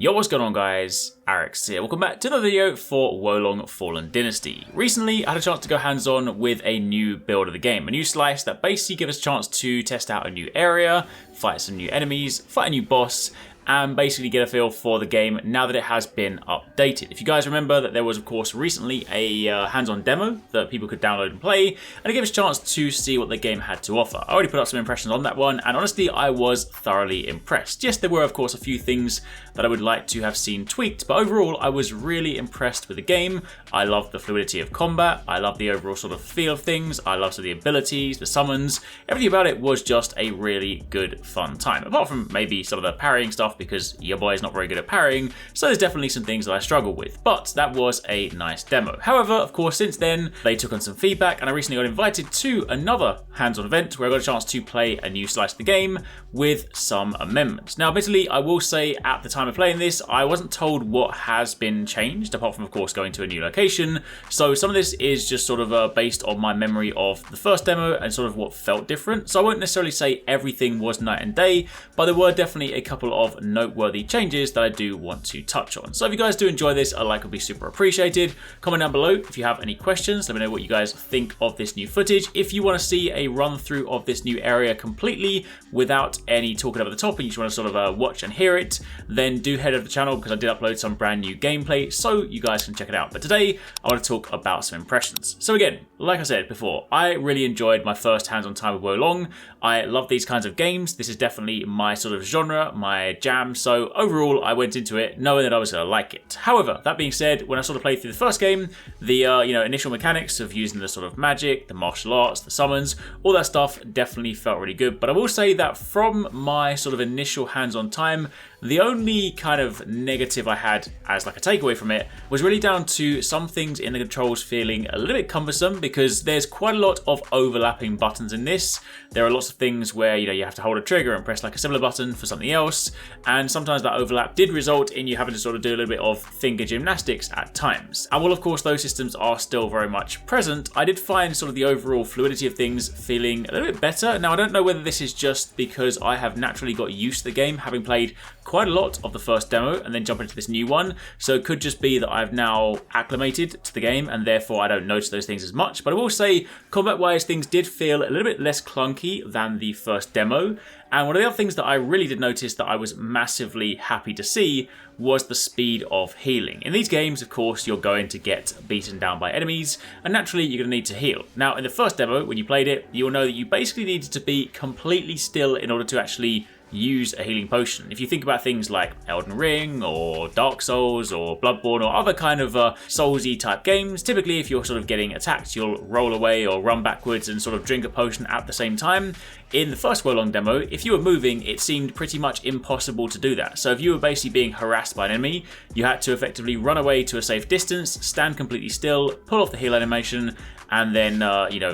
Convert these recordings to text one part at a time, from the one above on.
Yo, what's going on guys? HyperX here. Welcome back to another video for Wo Long Fallen Dynasty. Recently, I had a chance to go hands-on with a new build of the game, a new slice that basically gives us a chance to test out a new area, fight some new enemies, fight a new boss, and basically get a feel for the game now that it has been updated. If you guys remember that there was of course recently a hands-on demo that people could download and play, and it gave us a chance to see what the game had to offer. I already put up some impressions on that one, and honestly I was thoroughly impressed. Yes, there were of course a few things that I would like to have seen tweaked, but overall I was really impressed with the game. I loved the fluidity of combat, I loved the overall sort of feel of things, I loved the abilities, the summons, everything about it was just a really good fun time. Apart from maybe some of the parrying stuff, because your boy is not very good at parrying, so there's definitely some things that I struggle with, but that was a nice demo. However, of course, since then, they took on some feedback, and I recently got invited to another hands-on event where I got a chance to play a new slice of the game with some amendments. Now, admittedly, I will say at the time of playing this, I wasn't told what has been changed, apart from, of course, going to a new location, so some of this is just sort of based on my memory of the first demo and sort of what felt different, so I won't necessarily say everything was night and day, but there were definitely a couple of noteworthy changes that I do want to touch on. So if you guys do enjoy this, a like would be super appreciated. Comment down below if you have any questions. Let me know what you guys think of this new footage. If you want to see a run through of this new area completely without any talking over the top and you just want to sort of watch and hear it, then do head over to the channel because I did upload some brand new gameplay so you guys can check it out. But today I want to talk about some impressions. So again, like I said before, I really enjoyed my first hands-on time with Wo Long. I love these kinds of games. This is definitely my sort of genre, my jam. So overall, I went into it knowing that I was going to like it. However, that being said, when I sort of played through the first game, the initial mechanics of using the sort of magic, the martial arts, the summons, all that stuff definitely felt really good. But I will say that from my sort of initial hands-on time, the only kind of negative I had as like a takeaway from it was really down to some things in the controls feeling a little bit cumbersome because there's quite a lot of overlapping buttons in this. There are lots of things where you have to hold a trigger and press like a similar button for something else, and sometimes that overlap did result in you having to sort of do a little bit of finger gymnastics at times. And while of course those systems are still very much present, I did find sort of the overall fluidity of things feeling a little bit better. Now I don't know whether this is just because I have naturally got used to the game, having played quite a lot of the first demo and then jump into this new one, so it could just be that I've now acclimated to the game and therefore I don't notice those things as much. But I will say combat wise things did feel a little bit less clunky than the first demo, and one of the other things that I really did notice that I was massively happy to see was the speed of healing. In these games, of course, you're going to get beaten down by enemies, and naturally you're going to need to heal. Now, in the first demo, when you played it, you'll know that you basically needed to be completely still in order to actually use a healing potion. If you think about things like Elden Ring or Dark Souls or Bloodborne or other kind of Soulsy type games, typically if you're sort of getting attacked, you'll roll away or run backwards and sort of drink a potion at the same time. In the first Wo Long demo, if you were moving, it seemed pretty much impossible to do that. So if you were basically being harassed by an enemy, you had to effectively run away to a safe distance, stand completely still, pull off the heal animation, and then,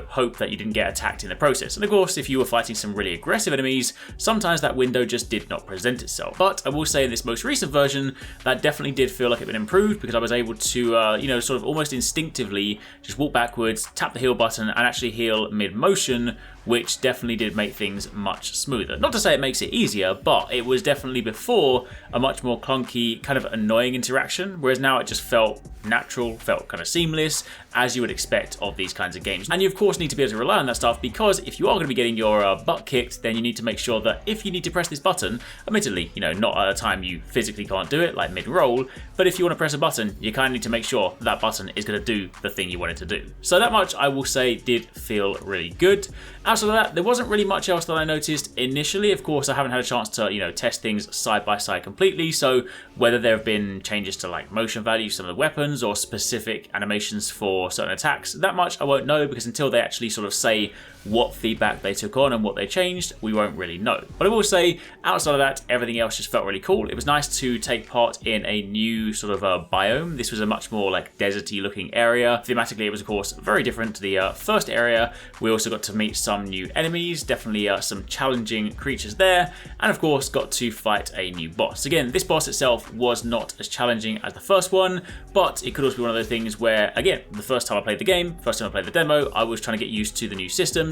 hope that you didn't get attacked in the process. And of course, if you were fighting some really aggressive enemies, sometimes that window just did not present itself. But I will say in this most recent version, that definitely did feel like it had been improved because I was able to, sort of almost instinctively just walk backwards, tap the heal button, and actually heal mid-motion, which definitely did make things much smoother. Not to say it makes it easier, but it was definitely before a much more clunky, kind of annoying interaction, whereas now it just felt natural, felt kind of seamless, as you would expect of these kinds of games. And you of course need to be able to rely on that stuff because if you are going to be getting your butt kicked, then you need to make sure that if you need to press this button, admittedly, not at a time you physically can't do it, like mid-roll, but if you want to press a button, you kind of need to make sure that button is going to do the thing you want it to do. So that much, I will say, did feel really good. Outside of that, there wasn't really much else that I noticed initially. Of course, I haven't had a chance to, test things side by side completely, so whether there have been changes to like motion values, some of the weapons, or specific animations for certain attacks, that much I won't know because until they actually sort of say what feedback they took on and what they changed, we won't really know. But I will say, outside of that, everything else just felt really cool. It was nice to take part in a new sort of biome. This was a much more like deserty looking area. Thematically, it was of course very different to the first area. We also got to meet some new enemies, definitely some challenging creatures there, and of course got to fight a new boss. Again, this boss itself was not as challenging as the first one, but it could also be one of those things where, again, the first time I played the game, first time I played the demo, I was trying to get used to the new systems.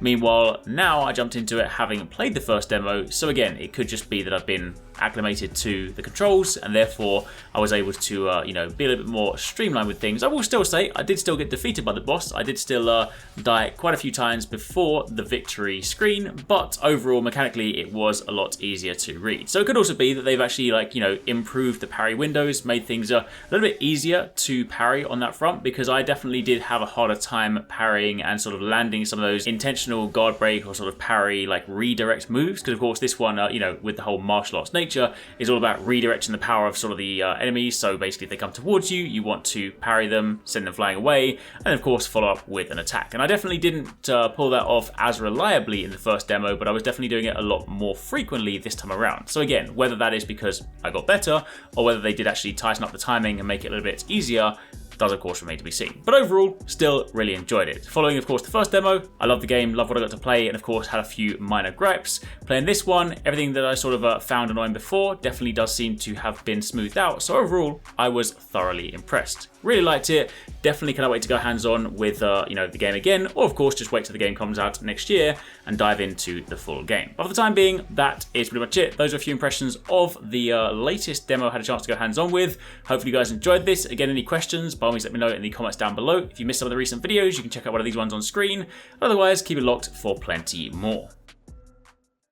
Meanwhile, now I jumped into it having played the first demo, so again, it could just be that I've been acclimated to the controls, and therefore I was able to, you know, be a little bit more streamlined with things. I will still say I did still get defeated by the boss. I did still die quite a few times before the victory screen, but overall mechanically it was a lot easier to read. So it could also be that they've actually, like, you know, improved the parry windows, made things a little bit easier to parry on that front, because I definitely did have a harder time parrying and sort of landing some of those intentional guard break or sort of parry, like, redirect moves, because of course this one, you know, with the whole martial arts nature, is all about redirecting the power of sort of the enemies. So basically if they come towards you, you want to parry them, send them flying away, and of course follow up with an attack. And I definitely didn't pull that off as reliably in the first demo, but I was definitely doing it a lot more frequently this time around. So again, whether that is because I got better, or whether they did actually tighten up the timing and make it a little bit easier, does of course remain to be seen. But overall, still really enjoyed it. Following of course the first demo, I loved the game, loved what I got to play, and of course had a few minor gripes. Playing this one, everything that I sort of found annoying before definitely does seem to have been smoothed out. So overall, I was thoroughly impressed. Really liked it. Definitely cannot wait to go hands-on with you know, the game again, or of course just wait till the game comes out next year and dive into the full game. But for the time being, that is pretty much it. Those are a few impressions of the latest demo I had a chance to go hands-on with. Hopefully you guys enjoyed this. Again, any questions, by all means let me know in the comments down below. If you missed some of the recent videos, you can check out one of these ones on screen. Otherwise, keep it locked for plenty more.